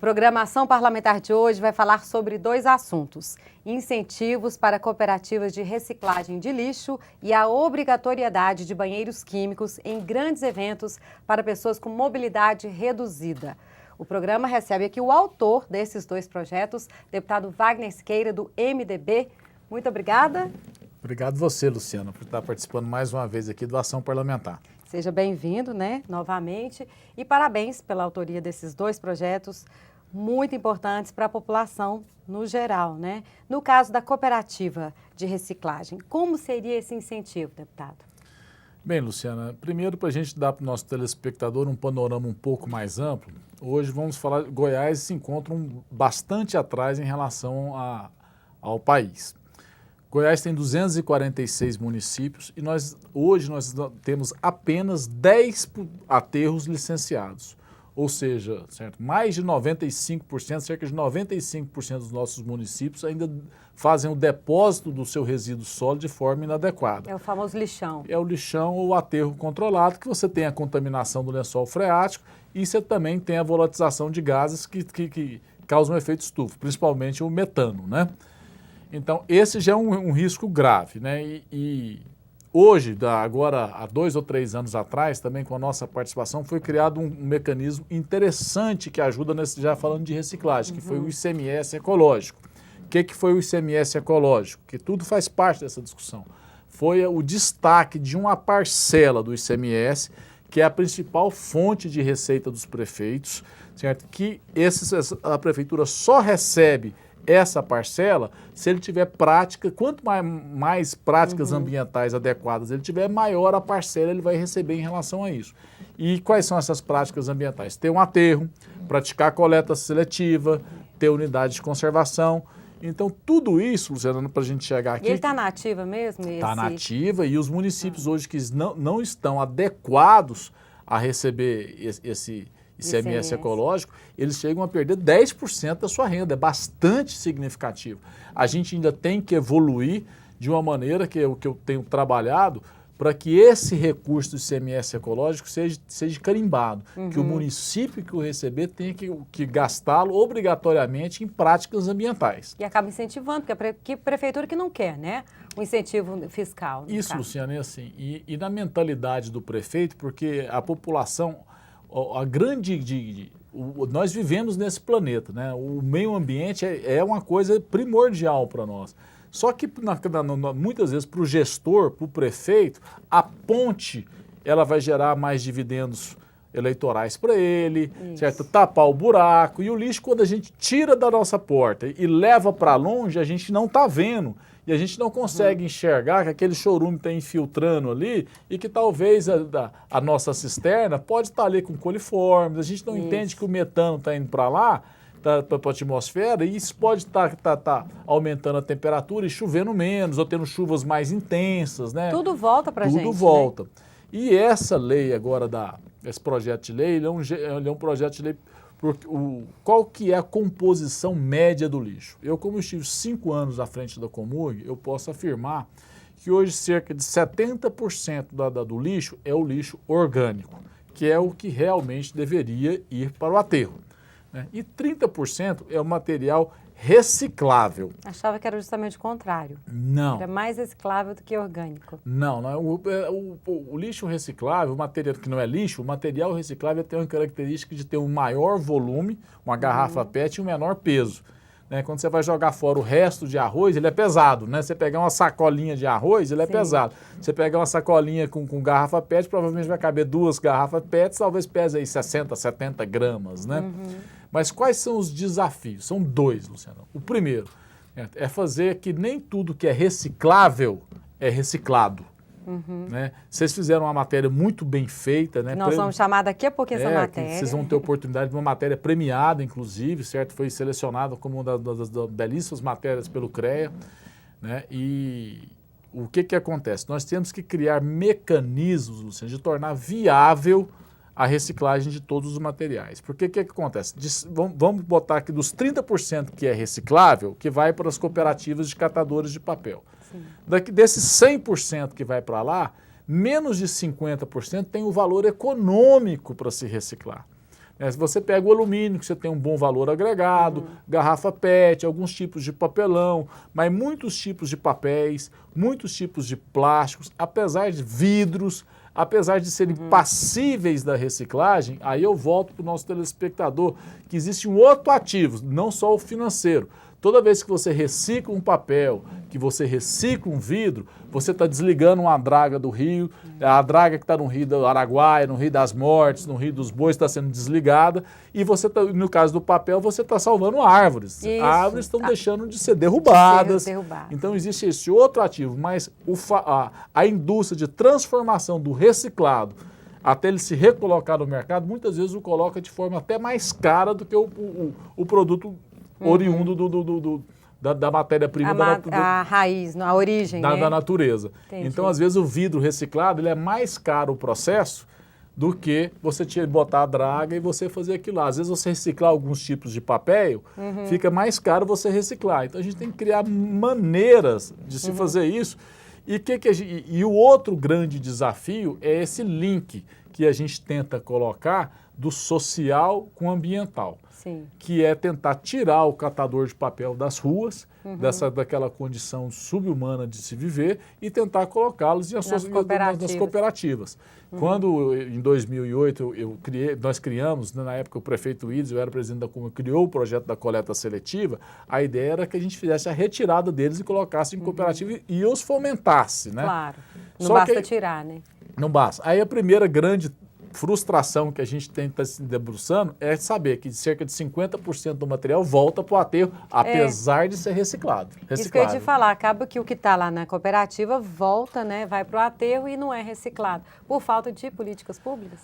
programa Ação Parlamentar de hoje vai falar sobre dois assuntos: incentivos para cooperativas de reciclagem de lixo e a obrigatoriedade de banheiros químicos em grandes eventos para pessoas com mobilidade reduzida. O programa recebe aqui o autor desses dois projetos, deputado Wagner Siqueira, do MDB. Muito obrigada. Obrigado você, Luciana, por estar participando mais uma vez aqui do Ação Parlamentar. Seja bem-vindo, novamente, e parabéns pela autoria desses dois projetos muito importantes para a população no geral, No caso da cooperativa de reciclagem, como seria esse incentivo, deputado? Bem, Luciana, primeiro para a gente dar para o nosso telespectador um panorama um pouco mais amplo, hoje vamos falar, Goiás se encontra bastante atrás em relação ao país. Goiás tem 246 municípios e hoje nós temos apenas 10 aterros licenciados. Ou seja, certo, mais de 95%, cerca de 95% dos nossos municípios ainda fazem o depósito do seu resíduo sólido de forma inadequada. É o famoso lixão. É o lixão ou aterro controlado, que você tem a contaminação do lençol freático e você também tem a volatilização de gases que causam efeito estufa, principalmente o metano, Então, esse já é um risco grave, E hoje, agora há 2 ou 3 anos atrás, também com a nossa participação, foi criado um mecanismo interessante que ajuda, já falando de reciclagem, que foi o ICMS ecológico. O que foi o ICMS ecológico? Que tudo faz parte dessa discussão. Foi o destaque de uma parcela do ICMS, que é a principal fonte de receita dos prefeitos, certo? Que a prefeitura só recebe essa parcela, se ele tiver prática, quanto mais práticas ambientais adequadas ele tiver, maior a parcela ele vai receber em relação a isso. E quais são essas práticas ambientais? Ter um aterro, praticar coleta seletiva, ter unidade de conservação. Então, tudo isso, Luciana, para a gente chegar aqui... E ele está na ativa mesmo? Está na ativa e os municípios hoje que não estão adequados a receber esse ICMS ecológico, eles chegam a perder 10% da sua renda, é bastante significativo. A gente ainda tem que evoluir de uma maneira que eu tenho trabalhado para que esse recurso do ICMS ecológico seja carimbado, que o município que o receber tenha que gastá-lo obrigatoriamente em práticas ambientais. E acaba incentivando, porque que prefeitura que não quer, o incentivo fiscal. Isso, Luciana, é assim. E na mentalidade do prefeito, porque a população... nós vivemos nesse planeta, O meio ambiente é uma coisa primordial para nós. Só que muitas vezes para o gestor, para o prefeito, a ponte ela vai gerar mais dividendos eleitorais para ele, certo? Tapar o buraco. E o lixo, quando a gente tira da nossa porta e leva para longe, a gente não está vendo. E a gente não consegue enxergar que aquele chorume está infiltrando ali e que talvez a nossa cisterna pode estar ali com coliformes. A gente não entende que o metano está indo para lá, para a atmosfera, e isso pode estar aumentando a temperatura e chovendo menos, ou tendo chuvas mais intensas, Tudo volta para a gente. Tudo volta. E essa lei agora, esse projeto de lei, ele é um projeto de lei... Qual que é a composição média do lixo? Eu, como estive 5 anos à frente da Comurg, eu posso afirmar que hoje cerca de 70% do lixo é o lixo orgânico, que é o que realmente deveria ir para o aterro. E 30% é o material reciclável. Achava que era justamente o contrário. Não. Era mais reciclável do que orgânico. Não. O lixo reciclável, o material que não é lixo, o material reciclável tem uma característica de ter um maior volume, uma garrafa PET e um menor peso. Quando você vai jogar fora o resto de arroz, ele é pesado, Você pegar uma sacolinha de arroz, ele é pesado. Você pegar uma sacolinha com garrafa PET, provavelmente vai caber 2 garrafas PET, talvez pese aí 60, 70 gramas, Mas quais são os desafios? São 2, Luciano. O primeiro é fazer que nem tudo que é reciclável é reciclado. Vocês fizeram uma matéria muito bem feita, Nós vamos chamar daqui a pouco essa matéria. Vocês vão ter oportunidade de uma matéria premiada, inclusive, certo? Foi selecionada como uma das belíssimas matérias pelo CREA, E o que acontece? Nós temos que criar mecanismos, Luciano, de tornar viável a reciclagem de todos os materiais. Porque o que acontece? Vamos botar aqui dos 30% que é reciclável, que vai para as cooperativas de catadores de papel. Desses 100% que vai para lá, menos de 50% tem o valor econômico para se reciclar. Se você pega o alumínio, que você tem um bom valor agregado, garrafa PET, alguns tipos de papelão, mas muitos tipos de papéis, muitos tipos de plásticos, apesar de vidros, apesar de serem passíveis da reciclagem, aí eu volto para o nosso telespectador que existe um outro ativo, não só o financeiro. Toda vez que você recicla um papel, que você recicla um vidro, você está desligando uma draga do rio, a draga que está no rio do Araguaia, no rio das Mortes, no rio dos Bois está sendo desligada, e você tá, no caso do papel, você está salvando árvores. Isso. Árvores estão deixando de ser derrubadas. Derrubadas. Então existe esse outro ativo, mas a indústria de transformação do reciclado, até ele se recolocar no mercado, muitas vezes o coloca de forma até mais cara do que o produto oriundo da matéria-prima a raiz, a origem, né? da natureza. Entendi. Então, às vezes, o vidro reciclado ele é mais caro o processo do que você botar a draga e você fazer aquilo lá. Às vezes, você reciclar alguns tipos de papel, fica mais caro você reciclar. Então, a gente tem que criar maneiras de se fazer isso. E o outro grande desafio é esse link que a gente tenta colocar do social com o ambiental. Sim. Que é tentar tirar o catador de papel das ruas, daquela condição subhumana de se viver e tentar colocá-los nas cooperativas. Quando, em 2008, nós criamos, na época o prefeito Ides, eu era presidente da Câmara, criou o projeto da coleta seletiva, a ideia era que a gente fizesse a retirada deles e colocasse em cooperativa e os fomentasse. Né? Claro, não Só basta que, tirar, né? Não basta. Aí a primeira grande frustração que a gente tenta se debruçando é saber que cerca de 50% do material volta para o aterro, apesar de ser reciclado. Isso que eu ia te falar, acaba que o que está lá na cooperativa volta, né, vai para o aterro e não é reciclado, por falta de políticas públicas?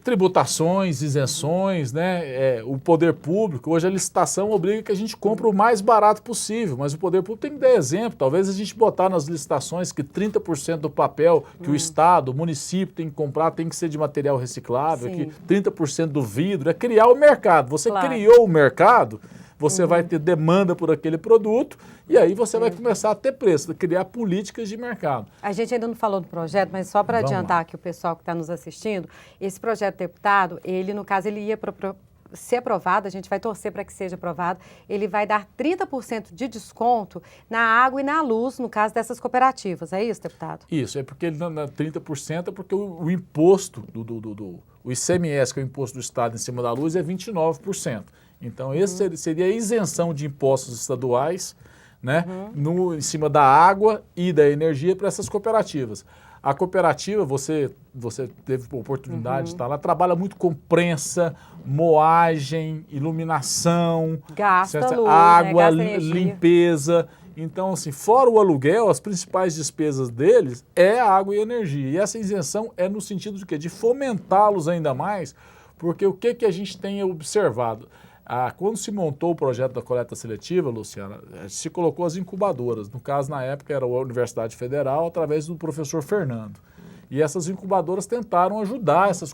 Tributações, isenções, né? O poder público, hoje a licitação obriga que a gente compre o mais barato possível, mas o poder público tem que dar exemplo. Talvez a gente botar nas licitações que 30% do papel que o Estado, o município tem que comprar tem que ser de material reciclável, que 30% do vidro, é criar o mercado. Você criou o mercado, você vai ter demanda por aquele produto e aí você vai começar a ter preço, criar políticas de mercado. A gente ainda não falou do projeto, mas só para adiantar aqui o pessoal que está nos assistindo, esse projeto deputado, ele no caso, ele ia ser aprovado, a gente vai torcer para que seja aprovado, ele vai dar 30% de desconto na água e na luz, no caso dessas cooperativas, é isso, deputado? Isso, é porque ele dá 30% é porque o imposto, o ICMS, que é o imposto do Estado em cima da luz, é 29%. Então, esse seria a isenção de impostos estaduais, né, em cima da água e da energia para essas cooperativas. A cooperativa, você teve a oportunidade de estar lá, trabalha muito com prensa, moagem, iluminação, gasta luz, água, né? Gasta limpeza. Então, assim, fora o aluguel, as principais despesas deles é a água e a energia. E essa isenção é no sentido de quê? De fomentá-los ainda mais, porque o que a gente tem observado? Quando se montou o projeto da coleta seletiva, Luciana, se colocou as incubadoras. No caso, na época, era a Universidade Federal, através do professor Fernando. E essas incubadoras tentaram ajudar essas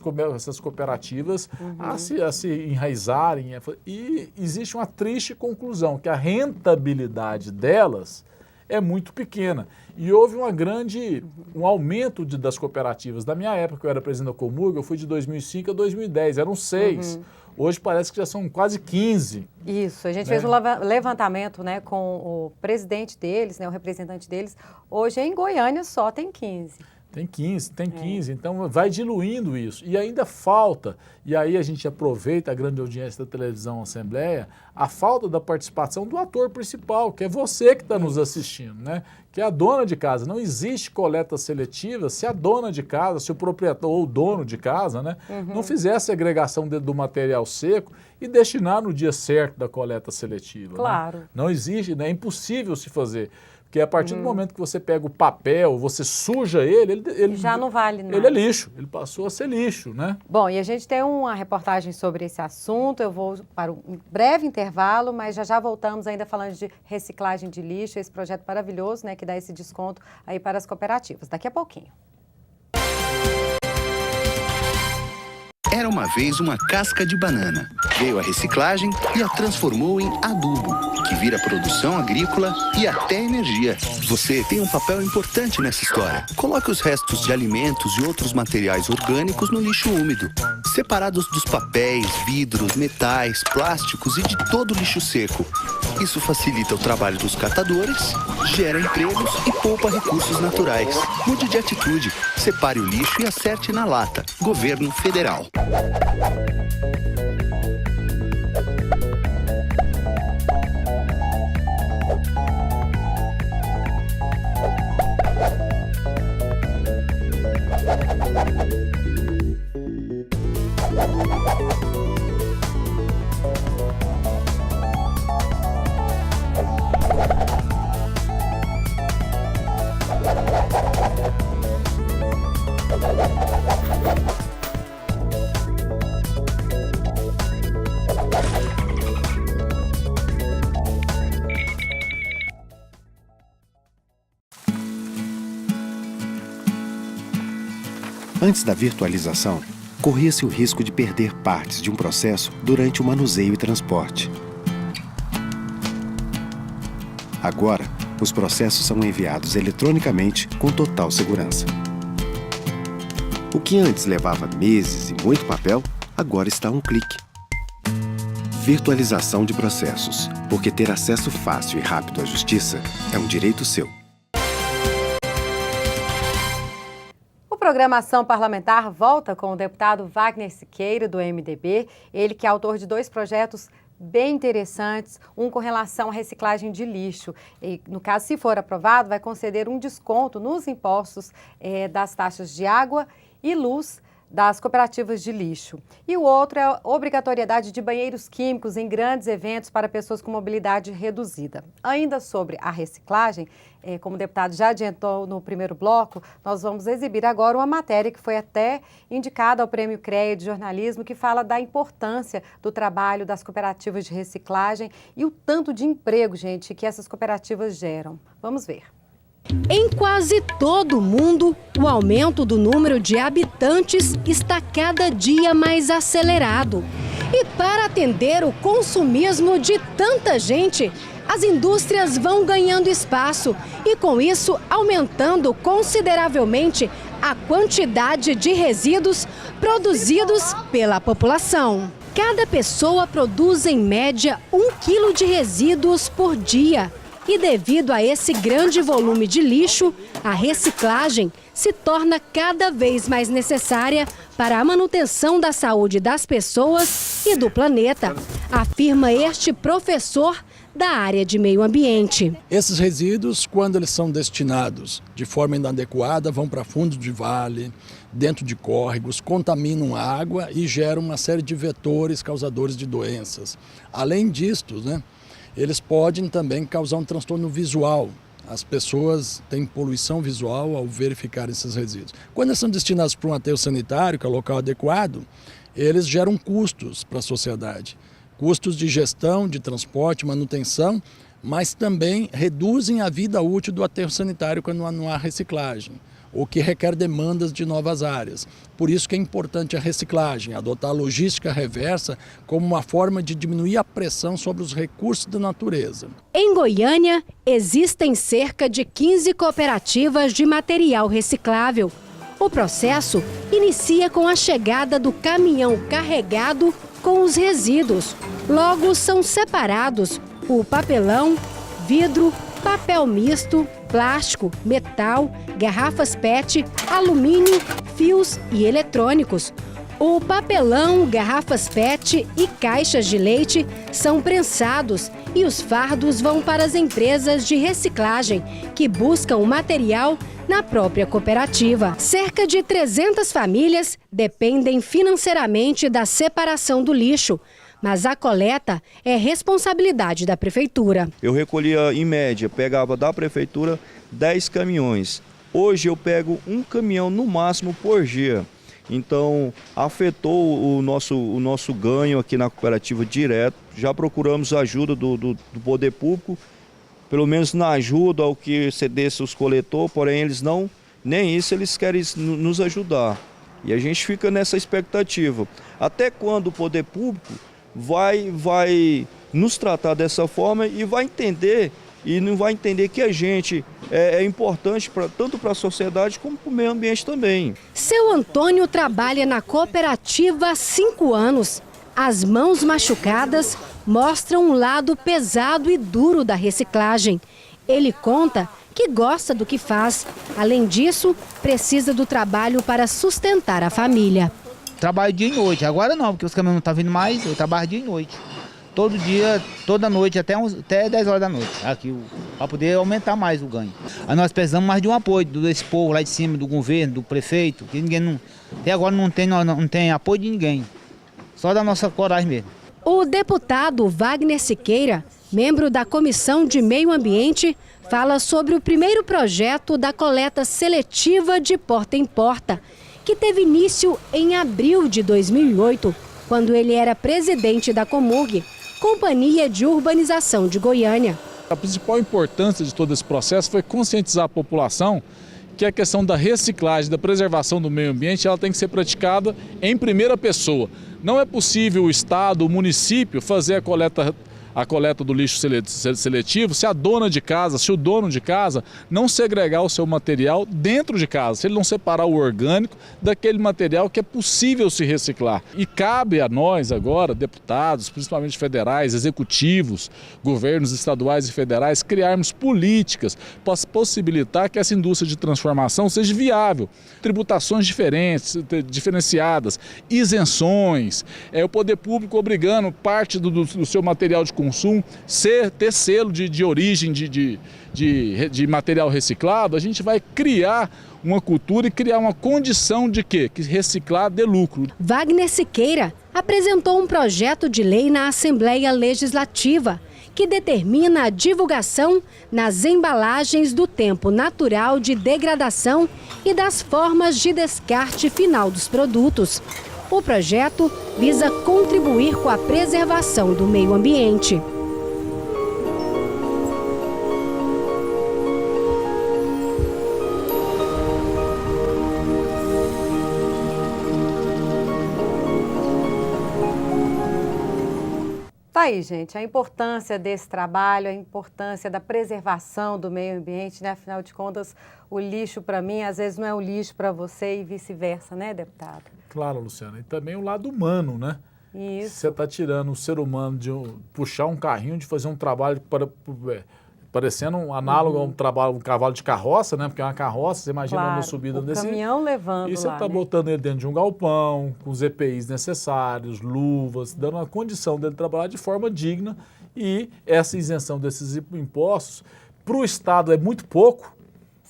cooperativas a se enraizarem. E existe uma triste conclusão, que a rentabilidade delas é muito pequena. E houve um aumento das cooperativas. Da minha época, eu era presidente da Comurg, eu fui de 2005 a 2010, eram 6. Hoje parece que já são quase 15. Isso, a gente fez um levantamento, né, com o presidente deles, né, o representante deles. Hoje em Goiânia só tem 15. Tem 15, então vai diluindo isso. E ainda falta, e aí a gente aproveita a grande audiência da televisão Assembleia, a falta da participação do ator principal, que é você que está nos assistindo, né? Que é a dona de casa. Não existe coleta seletiva se a dona de casa, se o proprietário ou o dono de casa, né, não fizesse a agregação do material seco e destinar no dia certo da coleta seletiva. Claro. Né? Não existe, né? É impossível se fazer. Porque a partir do momento que você pega o papel, você suja ele já não vale nada. Ele é lixo, ele passou a ser lixo, né? Bom, e a gente tem uma reportagem sobre esse assunto, eu vou para um breve intervalo, mas já voltamos ainda falando de reciclagem de lixo, esse projeto maravilhoso, né, que dá esse desconto aí para as cooperativas. Daqui a pouquinho. Era uma vez uma casca de banana. Veio a reciclagem e a transformou em adubo, que vira produção agrícola e até energia. Você tem um papel importante nessa história. Coloque os restos de alimentos e outros materiais orgânicos no lixo úmido, separados dos papéis, vidros, metais, plásticos e de todo o lixo seco. Isso facilita o trabalho dos catadores, gera empregos e poupa recursos naturais. Mude de atitude, separe o lixo e acerte na lata. Governo Federal. Antes da virtualização, corria-se o risco de perder partes de um processo durante o manuseio e transporte. Agora, os processos são enviados eletronicamente com total segurança. O que antes levava meses e muito papel, agora está a um clique. Virtualização de processos, porque ter acesso fácil e rápido à justiça é um direito seu. O programa Ação Parlamentar volta com o deputado Wagner Siqueira, do MDB, ele que é autor de 2 projetos bem interessantes, um com relação à reciclagem de lixo. E, no caso, se for aprovado, vai conceder um desconto nos impostos das taxas de água e luz das cooperativas de lixo. E o outro é a obrigatoriedade de banheiros químicos em grandes eventos para pessoas com mobilidade reduzida. Ainda sobre a reciclagem, como o deputado já adiantou no primeiro bloco, nós vamos exibir agora uma matéria que foi até indicada ao Prêmio CREA de Jornalismo, que fala da importância do trabalho das cooperativas de reciclagem e o tanto de emprego, gente, que essas cooperativas geram. Vamos ver. Em quase todo o mundo, o aumento do número de habitantes está cada dia mais acelerado. E para atender o consumismo de tanta gente, as indústrias vão ganhando espaço e, com isso, aumentando consideravelmente a quantidade de resíduos produzidos pela população. Cada pessoa produz, em média, 1 quilo de resíduos por dia. E devido a esse grande volume de lixo, a reciclagem se torna cada vez mais necessária para a manutenção da saúde das pessoas e do planeta, afirma este professor da área de meio ambiente. Esses resíduos, quando eles são destinados de forma inadequada, vão para fundo de vale, dentro de córregos, contaminam a água e geram uma série de vetores causadores de doenças. Além disto, eles podem também causar um transtorno visual. As pessoas têm poluição visual ao verificar esses resíduos. Quando eles são destinados para um aterro sanitário, que é o local adequado, eles geram custos para a sociedade. Custos de gestão, de transporte, manutenção, mas também reduzem a vida útil do aterro sanitário quando não há reciclagem, o que requer demandas de novas áreas. Por isso que é importante a reciclagem, adotar a logística reversa como uma forma de diminuir a pressão sobre os recursos da natureza. Em Goiânia, existem cerca de 15 cooperativas de material reciclável. O processo inicia com a chegada do caminhão carregado com os resíduos. Logo são separados o papelão, vidro, papel misto, plástico, metal, garrafas PET, alumínio, fios e eletrônicos. O papelão, garrafas PET e caixas de leite são prensados e os fardos vão para as empresas de reciclagem, que buscam o material na própria cooperativa. Cerca de 300 famílias dependem financeiramente da separação do lixo, mas a coleta é responsabilidade da prefeitura. Eu recolhia, em média, pegava da prefeitura 10 caminhões. Hoje eu pego um caminhão no máximo por dia. Então, afetou o nosso ganho aqui na cooperativa direto. Já procuramos a ajuda do poder público, pelo menos na ajuda ao que cedesse os coletores, porém eles não, nem isso eles querem nos ajudar. E a gente fica nessa expectativa. Até quando o poder público vai nos tratar dessa forma e vai entender, e não vai entender que a gente é importante tanto para a sociedade como para o meio ambiente também. Seu Antônio trabalha na cooperativa há 5 anos. As mãos machucadas mostram um lado pesado e duro da reciclagem. Ele conta que gosta do que faz. Além disso, precisa do trabalho para sustentar a família. Trabalho dia e noite. Agora não, porque os caminhões não estão vindo mais, eu trabalho dia e noite. Todo dia, toda noite, até 10 horas da noite, aqui, para poder aumentar mais o ganho. Aí nós precisamos mais de um apoio desse povo lá de cima, do governo, do prefeito, que ninguém não... Até agora não tem apoio de ninguém, só da nossa coragem mesmo. O deputado Wagner Siqueira, membro da Comissão de Meio Ambiente, fala sobre o primeiro projeto da coleta seletiva de porta em porta, que teve início em abril de 2008, quando ele era presidente da Comurg, Companhia de Urbanização de Goiânia. A principal importância de todo esse processo foi conscientizar a população que a questão da reciclagem, da preservação do meio ambiente, ela tem que ser praticada em primeira pessoa. Não é possível o Estado, o município fazer a coleta do lixo seletivo se a dona de casa, se o dono de casa não segregar o seu material dentro de casa, se ele não separar o orgânico daquele material que é possível se reciclar. E cabe a nós agora, deputados, principalmente federais, executivos, governos estaduais e federais, criarmos políticas para possibilitar que essa indústria de transformação seja viável. Tributações diferenciadas, isenções, o poder público obrigando parte do seu material de consumo ter selo de origem de material reciclado. A gente vai criar uma cultura e criar uma condição de quê? Que reciclar dê lucro. Wagner Siqueira apresentou um projeto de lei na Assembleia Legislativa que determina a divulgação nas embalagens do tempo natural de degradação e das formas de descarte final dos produtos. O projeto visa contribuir com a preservação do meio ambiente. Tá aí, gente, a importância desse trabalho, a importância da preservação do meio ambiente, né? Afinal de contas, o lixo para mim, às vezes não é o lixo para você e vice-versa, né, deputado? Claro, Luciana, e também o lado humano, né? Isso. Você está tirando o ser humano de puxar um carrinho, de fazer um trabalho parecendo um análogo a um cavalo de carroça, né? Porque é uma carroça, você imagina uma subida desse... caminhão levando e você está botando ele dentro de um galpão, com os EPIs necessários, luvas, dando uma condição dele trabalhar de forma digna, e essa isenção desses impostos, para o Estado é muito pouco,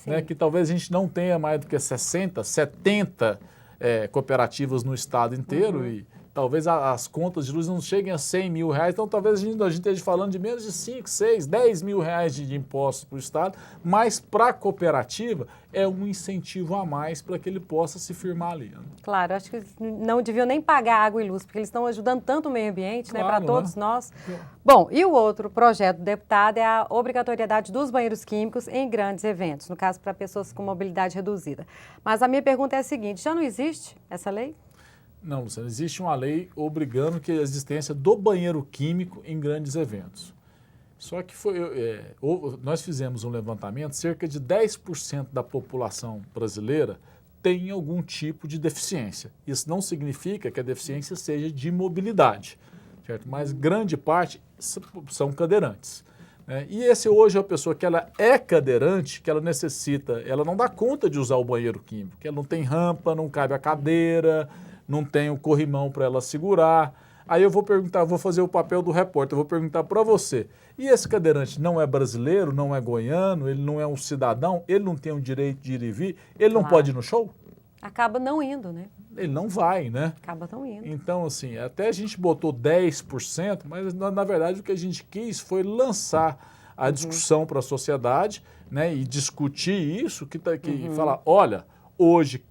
né? Que talvez a gente não tenha mais do que 60, 70 cooperativas no Estado inteiro, e talvez as contas de luz não cheguem a 100 mil reais, então talvez a gente esteja falando de menos de 5, 6, 10 mil reais de impostos para o Estado, mas para a cooperativa é um incentivo a mais para que ele possa se firmar ali. Né? Claro, acho que eles não deviam nem pagar água e luz, porque eles estão ajudando tanto o meio ambiente, claro, né, para todos nós. Bom, e o outro projeto do deputado é a obrigatoriedade dos banheiros químicos em grandes eventos, no caso para pessoas com mobilidade reduzida. Mas a minha pergunta é a seguinte, já não existe essa lei? Não, Luciana, existe uma lei obrigando que a existência do banheiro químico em grandes eventos. Só que nós fizemos um levantamento, cerca de 10% da população brasileira tem algum tipo de deficiência. Isso não significa que a deficiência seja de mobilidade, certo? Mas grande parte são cadeirantes. Né? E esse hoje é a pessoa que ela é cadeirante, que ela necessita, ela não dá conta de usar o banheiro químico, que ela não tem rampa, não cabe a cadeira, não tem o corrimão para ela segurar. Aí eu vou perguntar, vou fazer o papel do repórter, eu vou perguntar para você, e esse cadeirante não é brasileiro, não é goiano, ele não é um cidadão, ele não tem o direito de ir e vir, ele não pode ir no show? Acaba não indo, né? Ele não vai, né? Acaba não indo. Então, assim, até a gente botou 10%, mas na verdade o que a gente quis foi lançar a discussão para a sociedade, né, e discutir isso, que falar, olha, hoje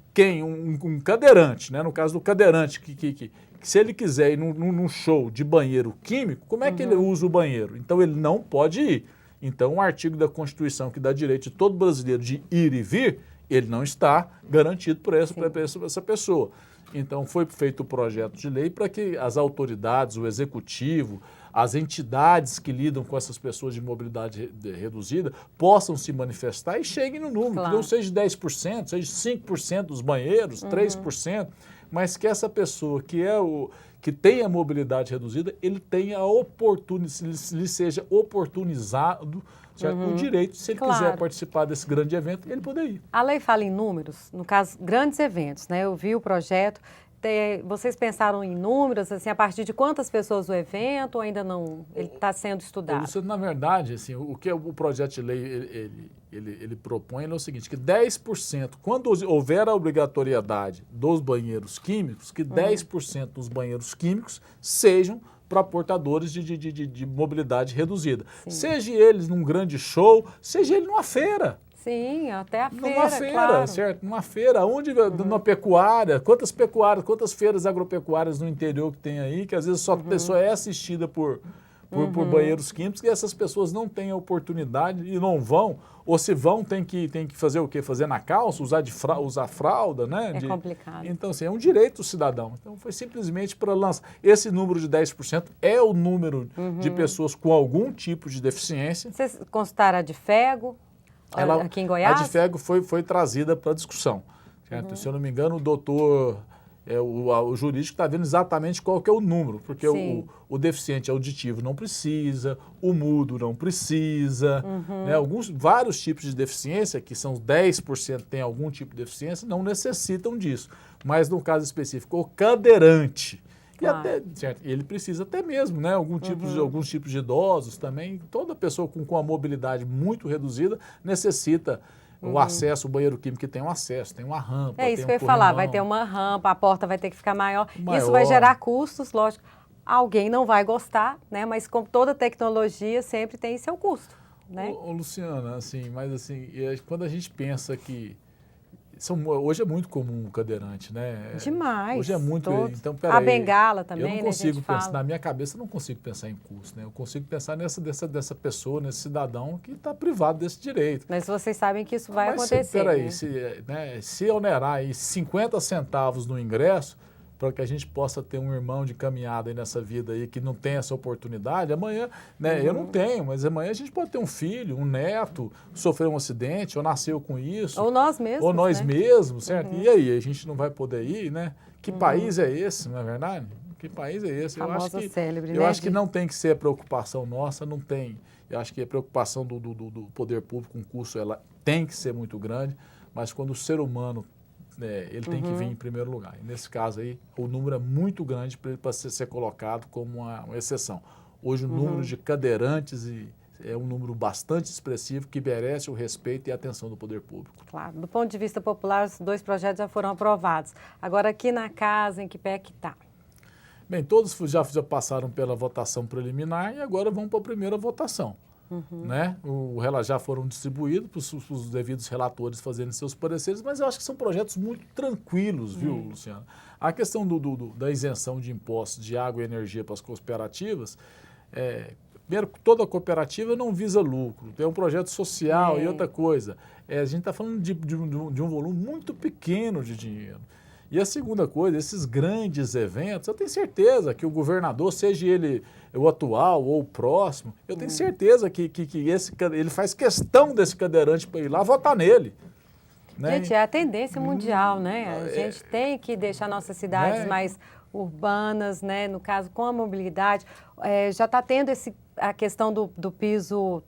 um cadeirante, né, no caso do cadeirante, que se ele quiser ir num show de banheiro químico, como é que ele usa o banheiro? Então ele não pode ir. Então um artigo da Constituição que dá direito de todo brasileiro de ir e vir, ele não está garantido por essa pessoa. Então, foi feito o projeto de lei para que as autoridades, o executivo, as entidades que lidam com essas pessoas de mobilidade reduzida possam se manifestar e cheguem no número, Claro. que não seja 10%, seja 5% dos banheiros, 3%, mas que essa pessoa que tem a mobilidade reduzida, ele tenha a oportunidade, lhe seja oportunizado o direito, se ele quiser participar desse grande evento, ele poder ir. A lei fala em números, no caso, grandes eventos, né? Eu vi o projeto. Vocês pensaram em números, assim, a partir de quantas pessoas o evento, ou ainda não? Ele está sendo estudado? Na verdade, assim, o que o projeto de lei ele propõe é o seguinte, que 10%, quando houver a obrigatoriedade dos banheiros químicos, que 10% dos banheiros químicos sejam para portadores de mobilidade reduzida. Sim. Seja eles num grande show, seja ele numa feira. Sim, até a feira, Numa feira, claro. certo? Numa feira, numa pecuária, quantas feiras agropecuárias no interior que tem aí, que às vezes só é assistida por banheiros químicos, e essas pessoas não têm a oportunidade e não vão, ou se vão, tem que fazer o quê? Fazer na calça, usar fralda, né? É complicado. Então, assim, é um direito do cidadão. Então, foi simplesmente para lançar. Esse número de 10% é o número de pessoas com algum tipo de deficiência. Vocês consultaram a Adfego? Aqui em Goiás? A Adfego foi trazida para discussão. Certo? Se eu não me engano, o doutor, o jurídico está vendo exatamente qual que é o número, porque o deficiente auditivo não precisa, o mudo não precisa, né? Vários tipos de deficiência, que são 10% tem algum tipo de deficiência, não necessitam disso. Mas no caso específico, o cadeirante, ele precisa até mesmo, né? Alguns tipos de idosos também. Toda pessoa com a mobilidade muito reduzida necessita o acesso, o banheiro químico que tem um acesso, tem uma rampa. É isso que eu ia falar, vai ter uma rampa, a porta vai ter que ficar maior. Isso vai gerar custos, lógico. Alguém não vai gostar, né? Mas como toda tecnologia sempre tem seu custo, né? Luciana, assim, mas assim, quando a gente pensa que hoje é muito comum o cadeirante, né? Demais. Hoje é muito. Todos. Então, peraí, a bengala também, eu não consigo pensar, fala. Na minha cabeça, eu não consigo pensar em custo, né? Eu consigo pensar dessa pessoa, nesse cidadão que está privado desse direito. Mas vocês sabem que isso vai acontecer. Peraí, né? se onerar aí 50 centavos no ingresso, para que a gente possa ter um irmão de caminhada aí nessa vida aí que não tem essa oportunidade, amanhã, né, eu não tenho, mas amanhã a gente pode ter um filho, um neto, sofreu um acidente, ou nasceu com isso. Ou nós mesmos, ou nós né? mesmos, certo? E aí, a gente não vai poder ir, né? Que país é esse, não é verdade? Que país é esse? Eu acho que não tem que ser a preocupação nossa, não tem. Eu acho que a preocupação do poder público com o custo, ela tem que ser muito grande, mas quando o ser humano ele tem que vir em primeiro lugar. E nesse caso aí, o número é muito grande para ser colocado como uma exceção. Hoje o número de cadeirantes é um número bastante expressivo que merece o respeito e a atenção do poder público. Claro, do ponto de vista popular, os 2 projetos já foram aprovados. Agora aqui na casa, em que pé que está? Bem, todos já passaram pela votação preliminar e agora vão para a primeira votação. Né? Já foram distribuídos para os devidos relatores fazerem seus pareceres, mas eu acho que são projetos muito tranquilos, viu, Luciano? A questão da isenção de impostos de água e energia para as cooperativas, primeiro, toda cooperativa não visa lucro, tem um projeto social e outra coisa. A gente está falando de um volume muito pequeno de dinheiro. E a segunda coisa, esses grandes eventos, eu tenho certeza que o governador, seja ele o atual ou o próximo, eu tenho certeza que ele faz questão desse cadeirante para ir lá votar nele. Né? Gente, é a tendência mundial, né? A gente tem que deixar nossas cidades mais urbanas, né? No caso, com a mobilidade. Já está tendo a questão do piso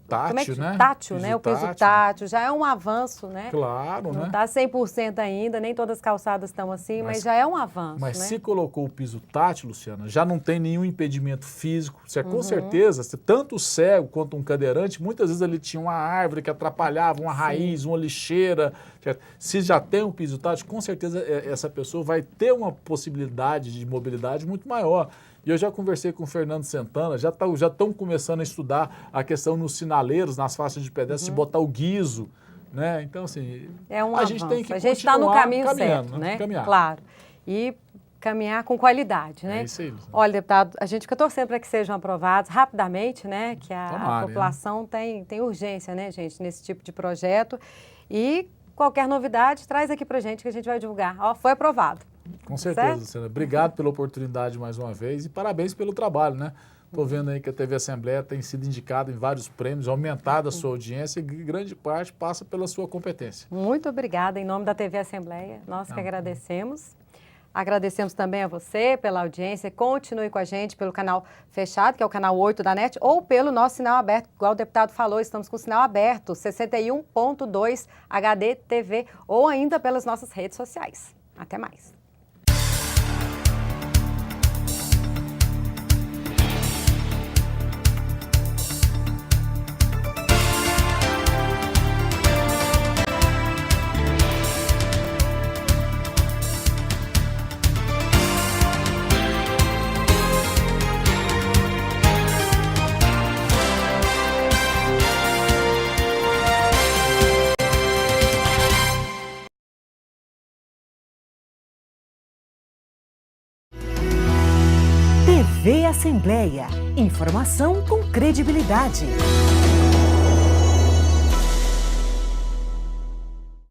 tátil, né? Tátil, né? O piso tátil já é um avanço, né? Claro, não né? Não está 100% ainda, nem todas as calçadas estão assim, mas já é um avanço, Mas né? se colocou o piso tátil, Luciana, já não tem nenhum impedimento físico. Com certeza, tanto o cego quanto um cadeirante, muitas vezes ele tinha uma árvore que atrapalhava, uma raiz, uma lixeira. Certo? Se já tem um piso tátil, com certeza essa pessoa vai ter uma possibilidade de mobilidade muito maior. E eu já conversei com o Fernando Santana, já estão começando a estudar a questão nos sinaleiros, nas faixas de pedestre, de botar o guizo, né? Então, assim, a gente tem que a gente está no caminho certo, né? Caminhar. Claro. E caminhar com qualidade, né? É isso aí, Luciana. Olha, deputado, a gente fica torcendo para que sejam aprovados rapidamente, né? Que a Tomara, população tem urgência, né, gente, nesse tipo de projeto. E Qualquer novidade, traz aqui pra gente que a gente vai divulgar. Ó, foi aprovado. Com certeza, Certo? Luciana. Obrigado pela oportunidade mais uma vez e parabéns pelo trabalho, né? Estou vendo aí que a TV Assembleia tem sido indicada em vários prêmios, aumentado a sua audiência e grande parte passa pela sua competência. Muito obrigada em nome da TV Assembleia. Nós que agradecemos. Agradecemos também a você pela audiência. Continue com a gente pelo canal fechado, que é o canal 8 da NET, ou pelo nosso sinal aberto. Igual o deputado falou, estamos com o sinal aberto, 61.2 HD TV, ou ainda pelas nossas redes sociais. Até mais. TV Assembleia. Informação com credibilidade.